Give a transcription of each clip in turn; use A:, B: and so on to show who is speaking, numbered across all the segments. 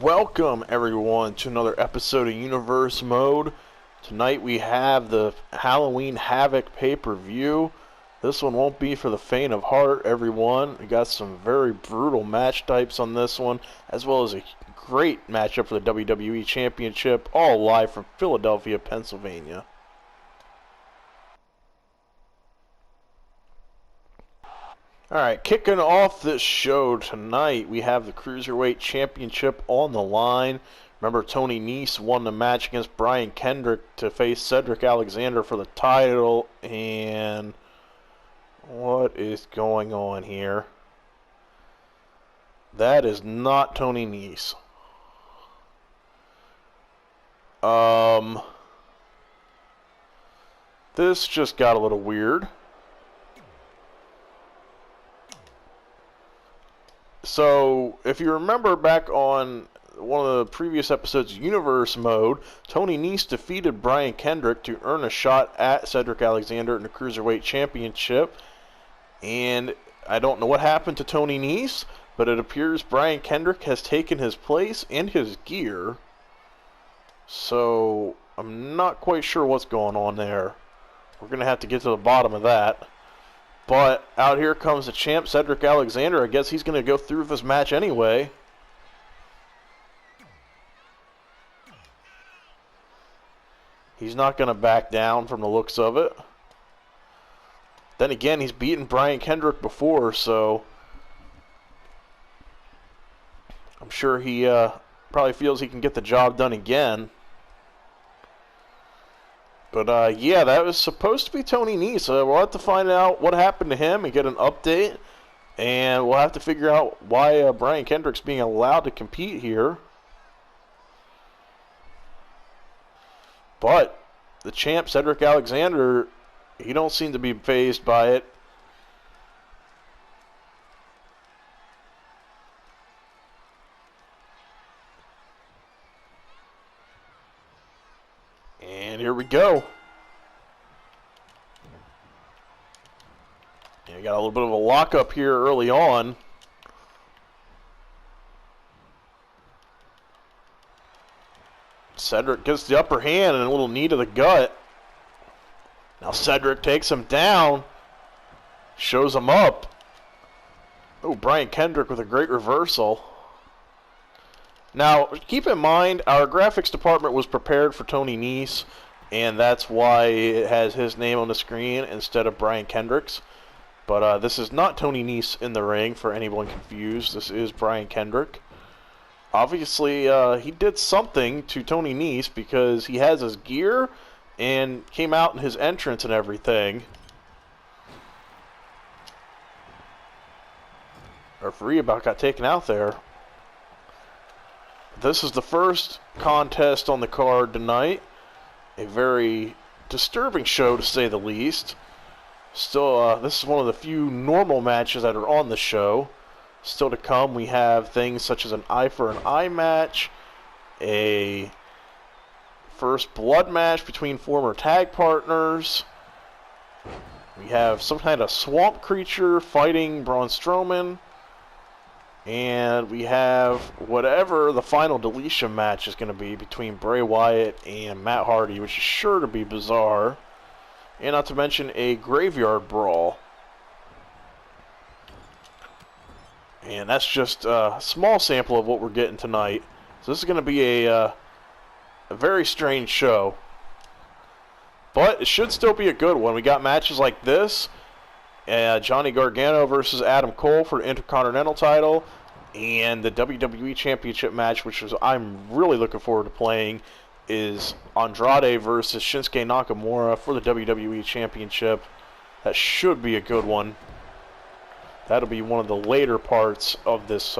A: Welcome everyone to another episode of Universe Mode. Tonight we have the Halloween Havoc pay-per-view. This one won't be for the faint of heart, everyone. We got some very brutal match types on this one, as well as a great matchup for the WWE Championship, all live from Philadelphia, Pennsylvania. Alright, kicking off this show tonight, we have the Cruiserweight Championship on the line. Remember, Tony Nese won the match against Brian Kendrick to face Cedric Alexander for the title. And what is going on here? That is not Tony Nese. This just got a little weird. So, if you remember back on one of the previous episodes of Universe Mode, Tony Nese defeated Brian Kendrick to earn a shot at Cedric Alexander in the Cruiserweight Championship. And I don't know what happened to Tony Nese, but it appears Brian Kendrick has taken his place and his gear. So, I'm not quite sure what's going on there. We're going to have to get to the bottom of that. But out here comes the champ, Cedric Alexander. I guess he's going to go through this match anyway. He's not going to back down from the looks of it. Then again, he's beaten Brian Kendrick before, so I'm sure he probably feels he can get the job done again. But, yeah, that was supposed to be Tony Nese. We'll have to find out what happened to him and get an update. And we'll have to figure out why Brian Kendrick's being allowed to compete here. But the champ, Cedric Alexander, he don't seem to be fazed by it. And here we go. Yeah, we got a little bit of a lockup here early on. Cedric gets the upper hand and a little knee to the gut. Now Cedric takes him down. Shows him up. Oh, Brian Kendrick with a great reversal. Now, keep in mind, our graphics department was prepared for Tony Nese, and that's why it has his name on the screen instead of Brian Kendrick's. But this is not Tony Nese in the ring, for anyone confused. This is Brian Kendrick. Obviously, he did something to Tony Nese because he has his gear and came out in his entrance and everything. Referee about got taken out there. This is the first contest on the card tonight. A very disturbing show, to say the least. Still, this is one of the few normal matches that are on the show. Still to come, we have things such as an eye for an eye match, a first blood match between former tag partners. We have some kind of swamp creature fighting Braun Strowman. And we have whatever the final deletion match is going to be between Bray Wyatt and Matt Hardy, which is sure to be bizarre. And not to mention a graveyard brawl. And that's just a small sample of what we're getting tonight. So this is going to be a very strange show. But it should still be a good one. We got matches like this. Johnny Gargano versus Adam Cole for the Intercontinental title, and the WWE Championship match, which I'm really looking forward to playing, is Andrade versus Shinsuke Nakamura for the WWE Championship. That should be a good one. That'll be one of the later parts of this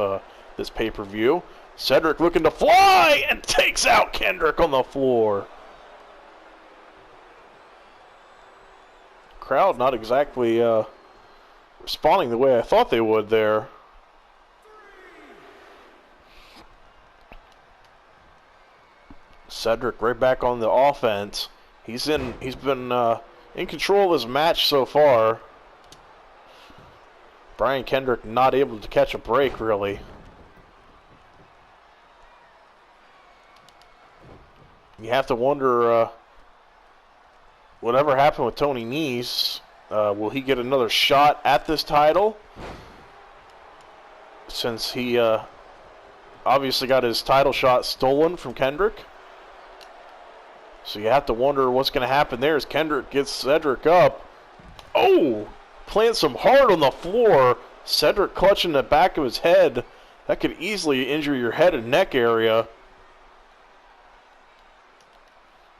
A: this pay-per-view. Cedric looking to fly and takes out Kendrick on the floor. Crowd not exactly responding the way I thought they would there. Cedric right back on the offense. He's been in control of his match so far. Brian Kendrick not able to catch a break, really. You have to wonder whatever happened with Tony Nese. Will he get another shot at this title? Since he obviously got his title shot stolen from Kendrick. So you have to wonder what's going to happen there as Kendrick gets Cedric up. Oh! Plants him hard on the floor. Cedric clutching the back of his head. That could easily injure your head and neck area.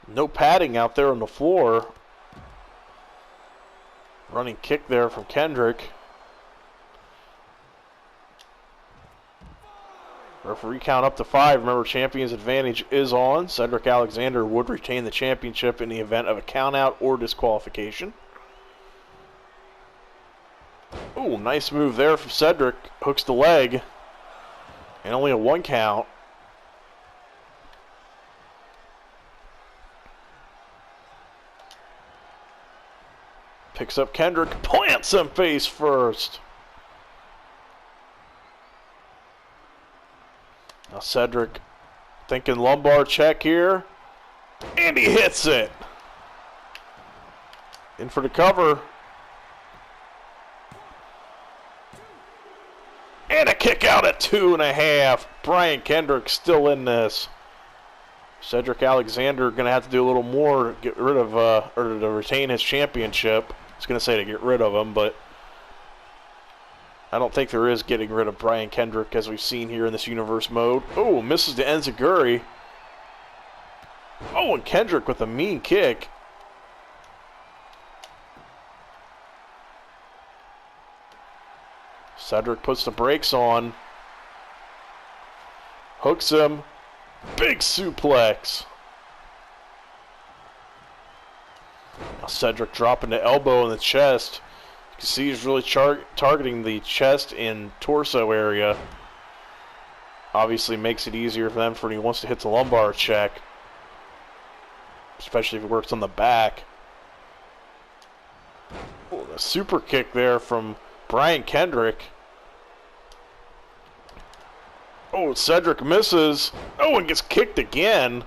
A: No padding out there on the floor. Running kick there from Kendrick. Referee count up to 5. Remember, champion's advantage is on. Cedric Alexander would retain the championship in the event of a countout or disqualification. Ooh, nice move there from Cedric. Hooks the leg. And only a 1 count. Picks up Kendrick. Plants him face first. Now Cedric thinking lumbar check here. And he hits it. In for the cover. And a kick out at 2.5. Brian Kendrick still in this. Cedric Alexander going to have to do a little more to get rid of, or to retain his championship. I was going to say to get rid of him, but I don't think there is getting rid of Brian Kendrick as we've seen here in this universe mode. Oh, misses the enziguri. Oh, and Kendrick with a mean kick. Cedric puts the brakes on. Hooks him. Big suplex. Now Cedric dropping the elbow in the chest. You can see he's really targeting the chest and torso area. Obviously makes it easier for them when he wants to hit the lumbar check. Especially if it works on the back. Oh, a super kick there from Brian Kendrick. Oh, Cedric misses. Oh, and gets kicked again.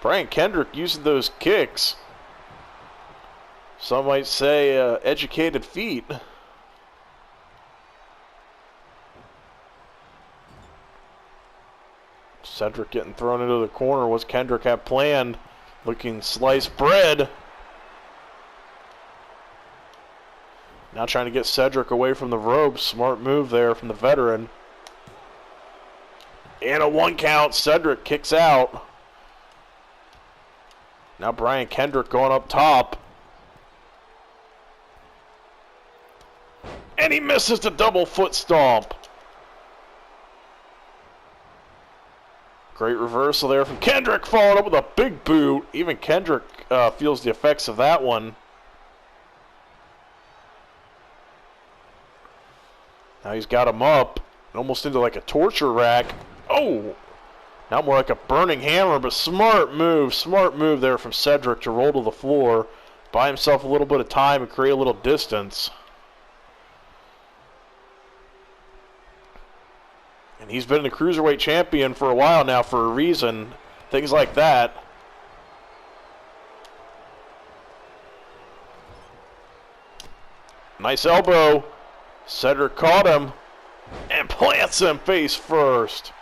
A: Brian Kendrick using those kicks. Some might say educated feet. Cedric getting thrown into the corner. What's Kendrick have planned? Looking sliced bread. Now trying to get Cedric away from the ropes. Smart move there from the veteran. And a 1 count. Cedric kicks out. Now Brian Kendrick going up top. And he misses the double foot stomp. Great reversal there from Kendrick, followed up with a big boot. Even Kendrick feels the effects of that one. Now he's got him up, almost into like a torture rack. Oh! Now more like a burning hammer, but smart move there from Cedric to roll to the floor, buy himself a little bit of time and create a little distance. And he's been the Cruiserweight Champion for a while now for a reason. Things like that. Nice elbow. Cedric caught him and plants him face first.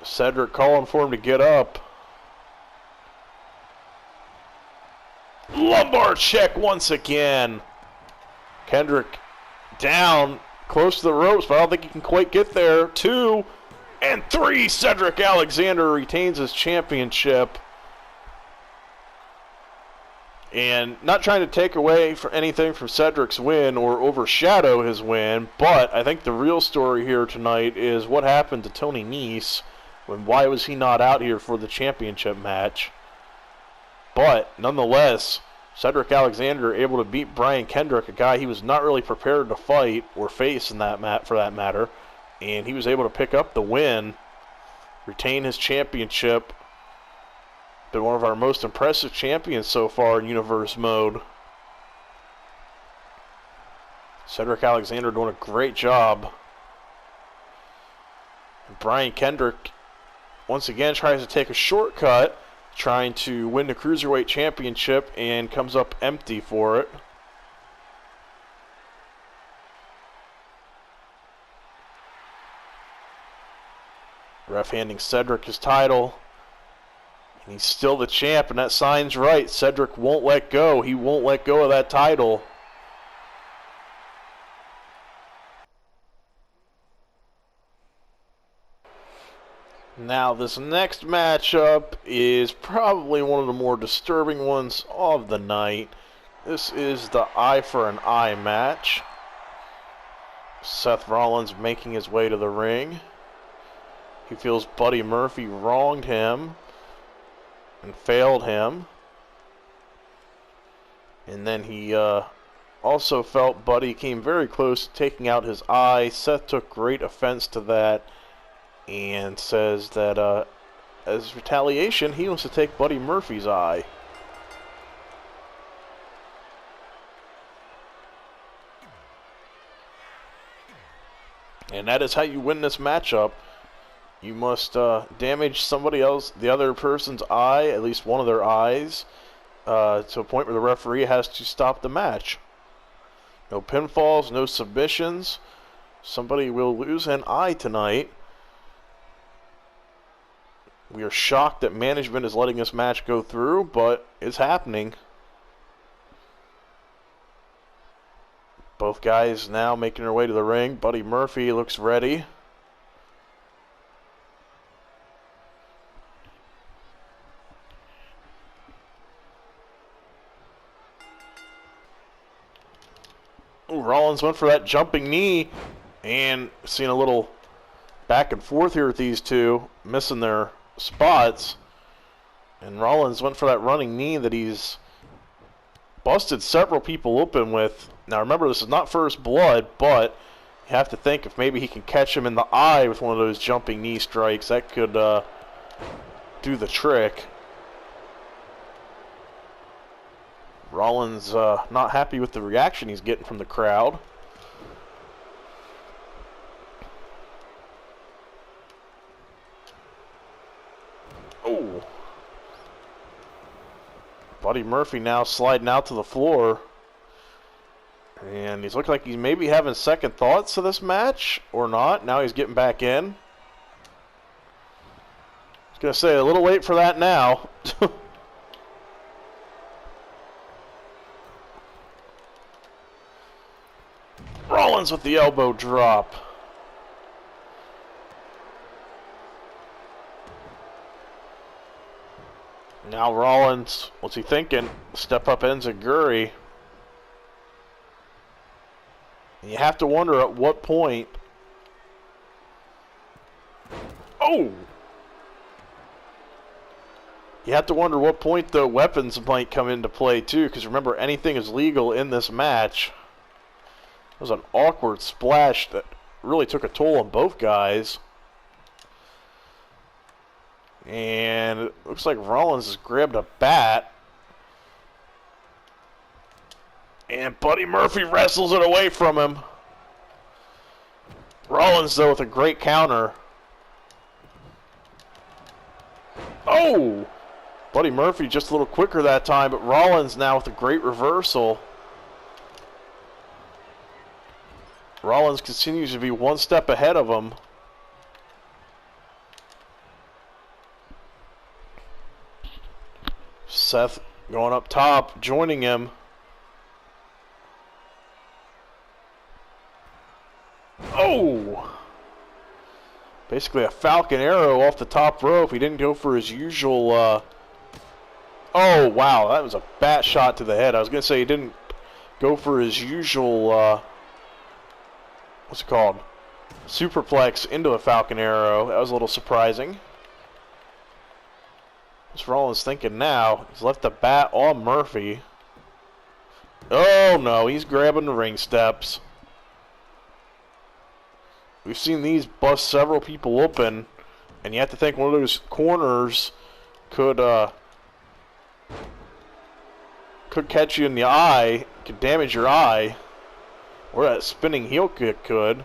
A: Cedric calling for him to get up. Lumbar check once again. Kendrick down close to the ropes, but I don't think he can quite get there. 2 and 3. Cedric Alexander retains his championship. And not trying to take away for anything from Cedric's win or overshadow his win, but I think the real story here tonight is what happened to Tony Nese. Why was he not out here for the championship match? But nonetheless, Cedric Alexander able to beat Brian Kendrick, a guy he was not really prepared to fight or face in that for that matter, and he was able to pick up the win, retain his championship. Been one of our most impressive champions so far in Universe mode. Cedric Alexander doing a great job. And Brian Kendrick once again tries to take a shortcut, trying to win the Cruiserweight Championship, and comes up empty for it. Ref handing Cedric his title. And he's still the champ, and that sign's right. Cedric won't let go. He won't let go of that title. Now, this next matchup is probably one of the more disturbing ones of the night. This is the eye for an eye match. Seth Rollins making his way to the ring. He feels Buddy Murphy wronged him and failed him. And then he also felt Buddy came very close to taking out his eye. Seth took great offense to that and says that as retaliation, he wants to take Buddy Murphy's eye. And that is how you win this matchup. You must damage somebody else, the other person's eye, at least one of their eyes, to a point where the referee has to stop the match. No pinfalls, no submissions. Somebody will lose an eye tonight. We are shocked that management is letting this match go through, but it's happening. Both guys now making their way to the ring. Buddy Murphy looks ready. Ooh, Rollins went for that jumping knee, and seeing a little back and forth here with these two, missing their spots. And Rollins went for that running knee that he's busted several people open with. Now remember, this is not first blood, but you have to think if maybe he can catch him in the eye with one of those jumping knee strikes, that could do the trick. Rollins not happy with the reaction he's getting from the crowd. Oh. Buddy Murphy now sliding out to the floor. And he's looking like he's maybe having second thoughts to this match, or not. Now he's getting back in. I was going to say, a little late for that now. Rollins with the elbow drop. Now Rollins, what's he thinking? Step up enziguri. And you have to wonder at what point. Oh! You have to wonder what point the weapons might come into play too, because remember, anything is legal in this match. It was an awkward splash that really took a toll on both guys. And it looks like Rollins has grabbed a bat. And Buddy Murphy wrestles it away from him. Rollins, though, with a great counter. Oh! Buddy Murphy just a little quicker that time, but Rollins now with a great reversal. Rollins continues to be one step ahead of him. Seth going up top, joining him. Oh! Basically a Falcon Arrow off the top rope. He didn't go for his usual... Oh, wow. That was a bat shot to the head. I was going to say he didn't go for his usual... What's it called? Superplex into a Falcon Arrow. That was a little surprising. What's Rollins thinking now? He's left the bat on Murphy. Oh, no. He's grabbing the ring steps. We've seen these bust several people open, and you have to think one of those corners could catch you in the eye, could damage your eye, or that spinning heel kick could.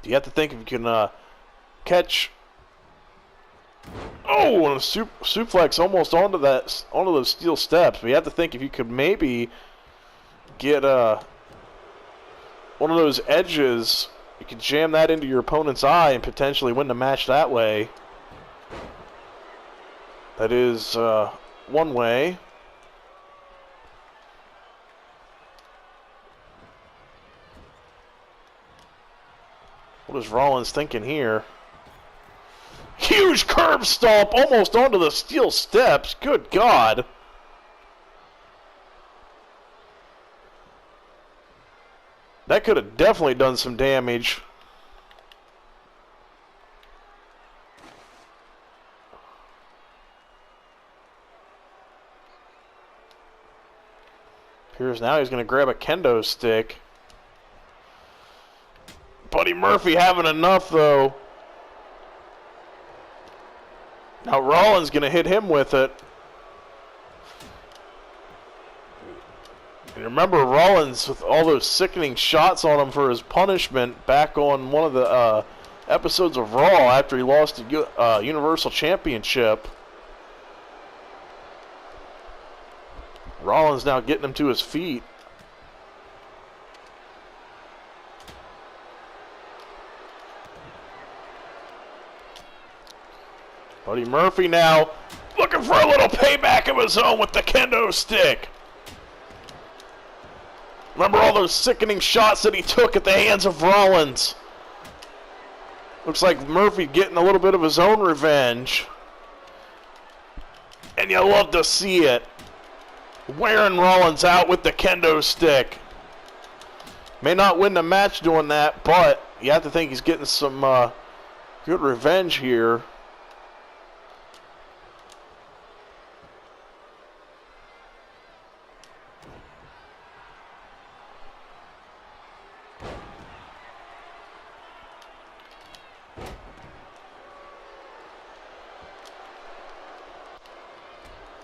A: You have to think if you can catch. Oh, and a suplex almost onto those steel steps. But you have to think if you could maybe get one of those edges, you could jam that into your opponent's eye and potentially win the match that way. That is one way. What is Rollins thinking here? Huge curb stomp almost onto the steel steps. Good God. That could have definitely done some damage. Appears now he's going to grab a kendo stick. Buddy Murphy having enough, though. Now Rollins going to hit him with it. And remember, Rollins, with all those sickening shots on him for his punishment back on one of the episodes of Raw after he lost the Universal Championship. Rollins now getting him to his feet. Buddy Murphy now looking for a little payback of his own with the kendo stick. Remember all those sickening shots that he took at the hands of Rollins. Looks like Murphy getting a little bit of his own revenge. And you love to see it. Wearing Rollins out with the kendo stick. May not win the match doing that, but you have to think he's getting some good revenge here.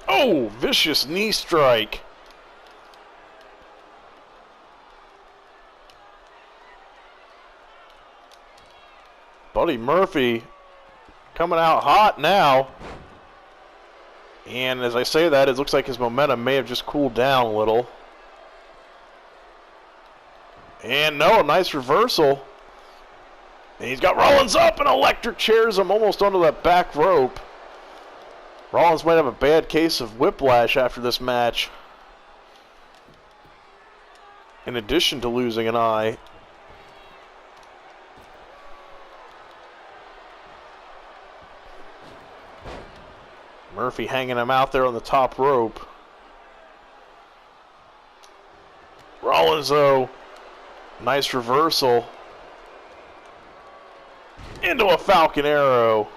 A: Oh, vicious knee strike. Buddy Murphy coming out hot now. And as I say that, it looks like his momentum may have just cooled down a little. And no, nice reversal. And he's got Rollins up and electric chairs him almost onto that back rope. Rollins might have a bad case of whiplash after this match, in addition to losing an eye. Murphy hanging him out there on the top rope. Rollins, though, nice reversal into a Falcon Arrow.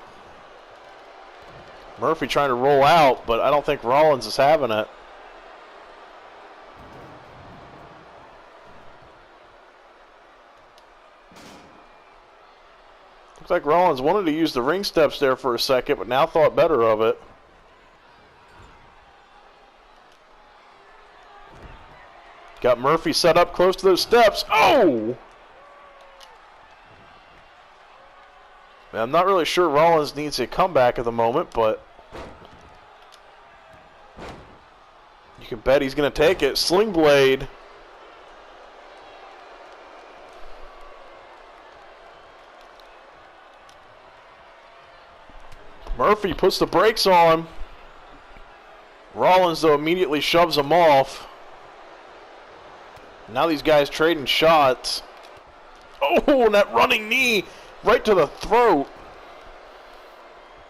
A: Murphy trying to roll out, but I don't think Rollins is having it. Looks like Rollins wanted to use the ring steps there for a second, but now thought better of it. Got Murphy set up close to those steps. Oh! I'm not really sure Rollins needs a comeback at the moment, but you can bet he's going to take it. Sling Blade. Murphy puts the brakes on. Rollins, though, immediately shoves him off. Now these guys trading shots. Oh, and that running knee right to the throat.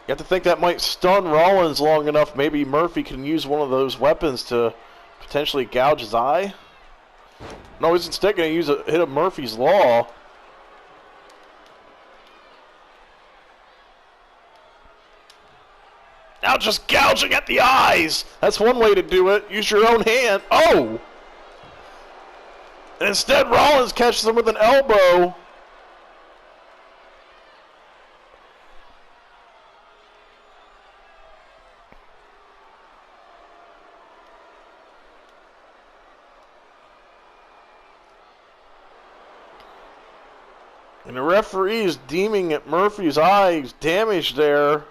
A: You have to think that might stun Rollins long enough. Maybe Murphy can use one of those weapons to potentially gouge his eye. No, he's instead going to use a hit of Murphy's Law. Now just gouging at the eyes. That's one way to do it. Use your own hand. Oh! And instead, Rollins catches him with an elbow. And the referee is deeming that Murphy's eye is damaged there.